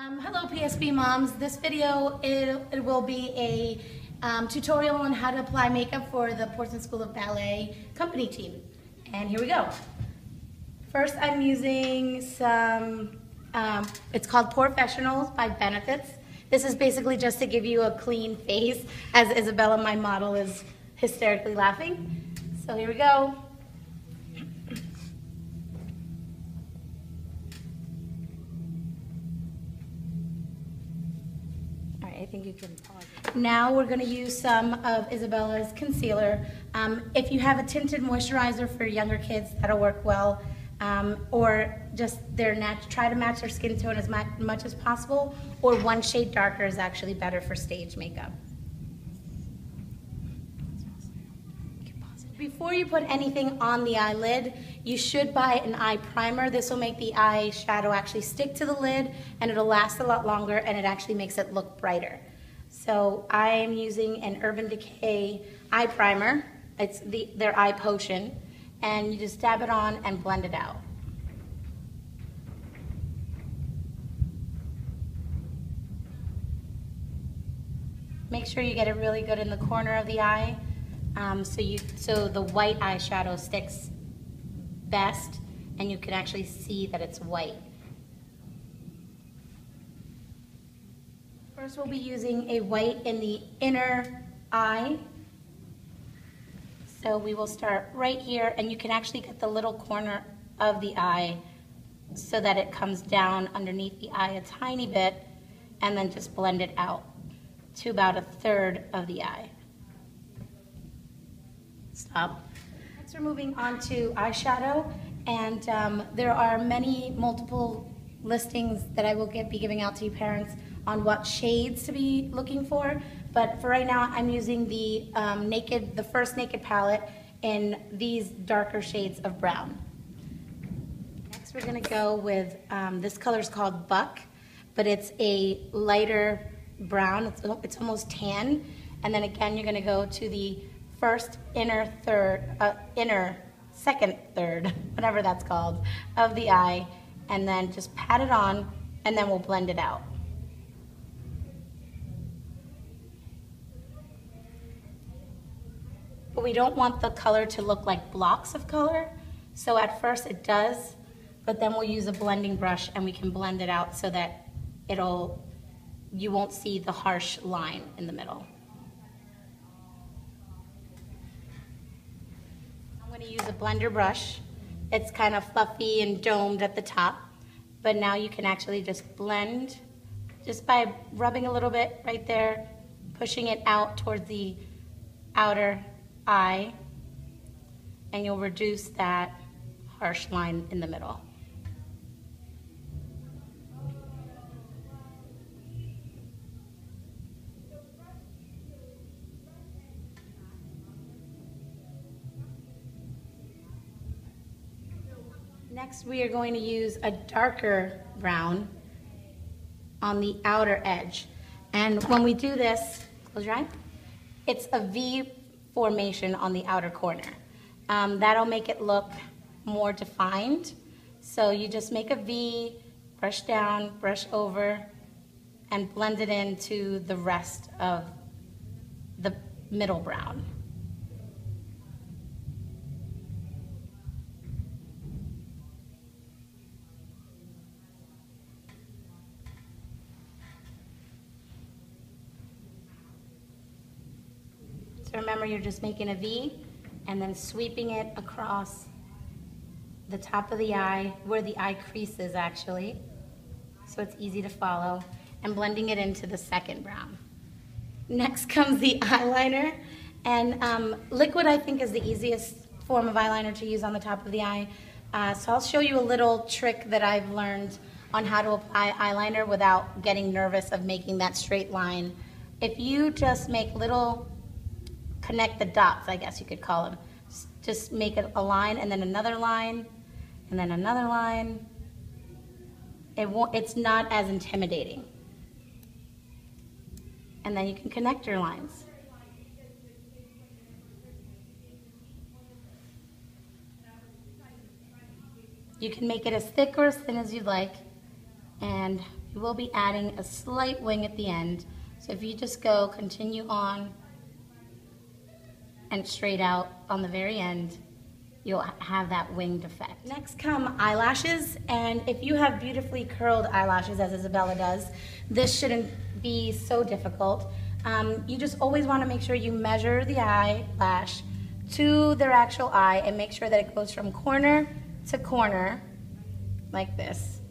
Hello PSB moms. This video it will be a tutorial on how to apply makeup for the Portsmouth School of Ballet company team. And here we go. First I'm using some, it's called Professionals by Benefits. This is basically just to give you a clean face as Isabella, my model, is hysterically laughing. So here we go. I think you can pause it. Now we're going to use some of Isabella's concealer. If you have a tinted moisturizer for younger kids, that'll work well. Or just try to match their skin tone as much as possible. Or one shade darker is actually better for stage makeup. Before you put anything on the eyelid, you should buy an eye primer. This will make the eyeshadow actually stick to the lid, and it'll last a lot longer, and it actually makes it look brighter. So I am using an Urban Decay eye primer. It's their eye potion, and you just dab it on and blend it out. Make sure you get it really good in the corner of the eye. So the white eyeshadow sticks best, and you can actually see that it's white. First we'll be using a white in the inner eye. So we will start right here, and you can actually get the little corner of the eye so that it comes down underneath the eye a tiny bit, and then just blend it out to about 1/3 of the eye. Stop. Next we're moving on to eyeshadow, and there are multiple listings that I will be giving out to you parents on what shades to be looking for, but for right now I'm using the first Naked palette in these darker shades of brown. Next we're going to go with, this color is called Buck, but it's a lighter brown, it's almost tan, and then again you're going to go to the first second third, whatever that's called, of the eye, and then just pat it on, and then we'll blend it out. But we don't want the color to look like blocks of color, so at first it does, but then we'll use a blending brush and we can blend it out so that you won't see the harsh line in the middle. I'm going to use a blender brush. It's kind of fluffy and domed at the top, but now you can actually just blend just by rubbing a little bit right there, pushing it out towards the outer eye, and you'll reduce that harsh line in the middle. Next, we are going to use a darker brown on the outer edge. And when we do this, close your eye, it's a V formation on the outer corner. That'll make it look more defined. So you just make a V, brush down, brush over, and blend it into the rest of the middle brown. Remember, you're just making a V and then sweeping it across the top of the eye, where the eye crease is actually, so it's easy to follow, and blending it into the second brown. Next comes the eyeliner, and liquid I think is the easiest form of eyeliner to use on the top of the eye. So I'll show you a little trick that I've learned on how to apply eyeliner without getting nervous of making that straight line. If you just make connect the dots, I guess you could call them. Just make it a line, and then another line, and then another line. It's not as intimidating. And then you can connect your lines. You can make it as thick or as thin as you'd like, and we will be adding a slight wing at the end. So if you just go, continue on and straight out on the very end, you'll have that winged effect. Next come eyelashes, and if you have beautifully curled eyelashes, as Isabella does, this shouldn't be so difficult. You just always want to make sure you measure the eyelash to their actual eye and make sure that it goes from corner to corner like this,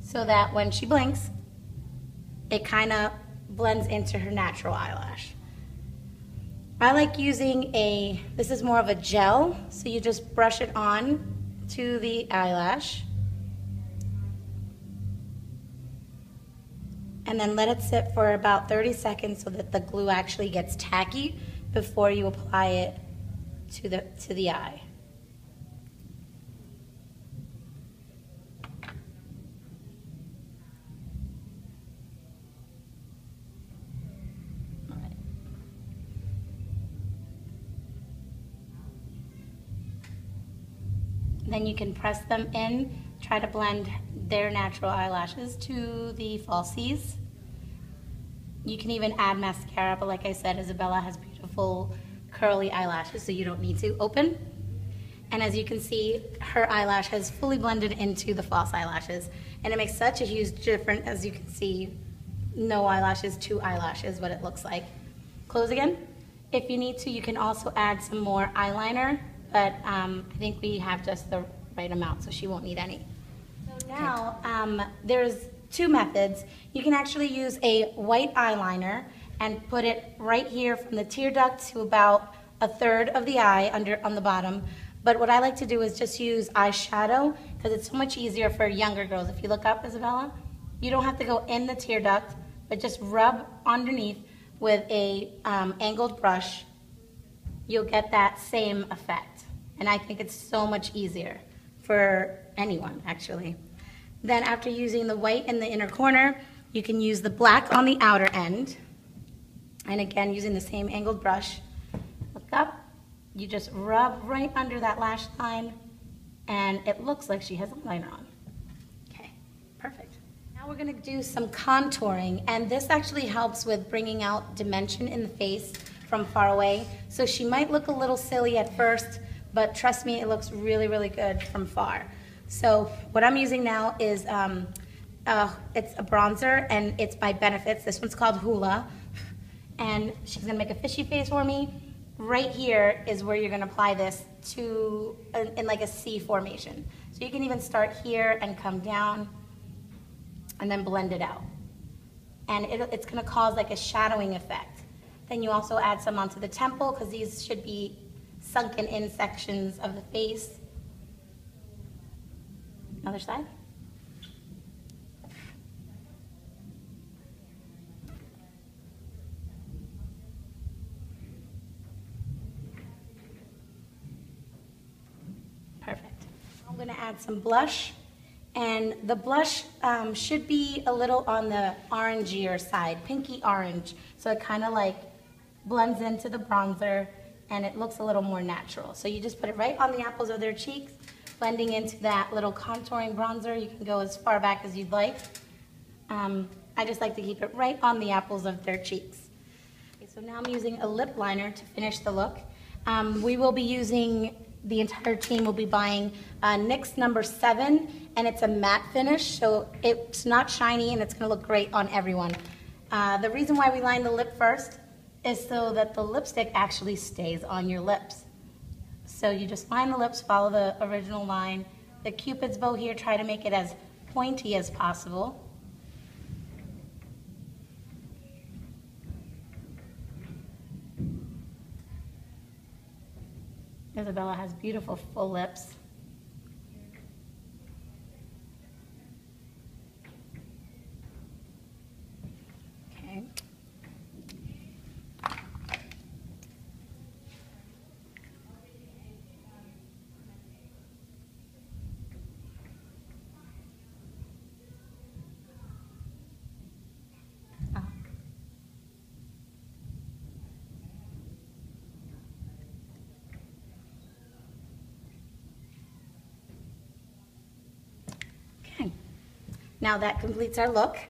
so that when she blinks, it kind of blends into her natural eyelash. I like using this is more of a gel, so you just brush it on to the eyelash and then let it sit for about 30 seconds so that the glue actually gets tacky before you apply it to the eye. Then you can press them in, try to blend their natural eyelashes to the falsies. You can even add mascara, but like I said, Isabella has beautiful curly eyelashes, so you don't need to open. And as you can see, her eyelash has fully blended into the false eyelashes, and it makes such a huge difference. As you can see, no eyelashes, 2 eyelashes, what it looks like. Close again. If you need to, you can also add some more eyeliner, but I think we have just the right amount, so she won't need any. So now, there's 2 methods. You can actually use a white eyeliner and put it right here from the tear duct to about 1/3 of the eye on the bottom. But what I like to do is just use eyeshadow, because it's so much easier for younger girls. If you look up, Isabella, you don't have to go in the tear duct, but just rub underneath with a angled brush. You'll get that same effect. And I think it's so much easier for anyone, actually. Then after using the white in the inner corner, you can use the black on the outer end. And again, using the same angled brush. Look up, you just rub right under that lash line, and it looks like she has eyeliner on. Okay, perfect. Now we're gonna do some contouring, and this actually helps with bringing out dimension in the face from far away. So she might look a little silly at first, but trust me, it looks really, really good from far. So what I'm using now is, it's a bronzer, and it's by Benefits. This one's called Hoola. And she's gonna make a fishy face for me. Right here is where you're gonna apply this in like a C formation. So you can even start here and come down and then blend it out. And it's gonna cause like a shadowing effect. Then you also add some onto the temple, because these should be sunken in sections of the face. Other side. Perfect. I'm going to add some blush, and the blush should be a little on the orangier side, pinky orange, so it kind of like blends into the bronzer and it looks a little more natural. So you just put it right on the apples of their cheeks, blending into that little contouring bronzer. You can go as far back as you'd like. I just like to keep it right on the apples of their cheeks. Okay, so now I'm using a lip liner to finish the look. We will be using, the entire team will be buying NYX number 7, and it's a matte finish, so it's not shiny and it's gonna look great on everyone. The reason why we line the lip first is so that the lipstick actually stays on your lips. So you just line the lips, follow the original line. The Cupid's bow here, try to make it as pointy as possible. Isabella has beautiful full lips. Okay. Now that completes our look.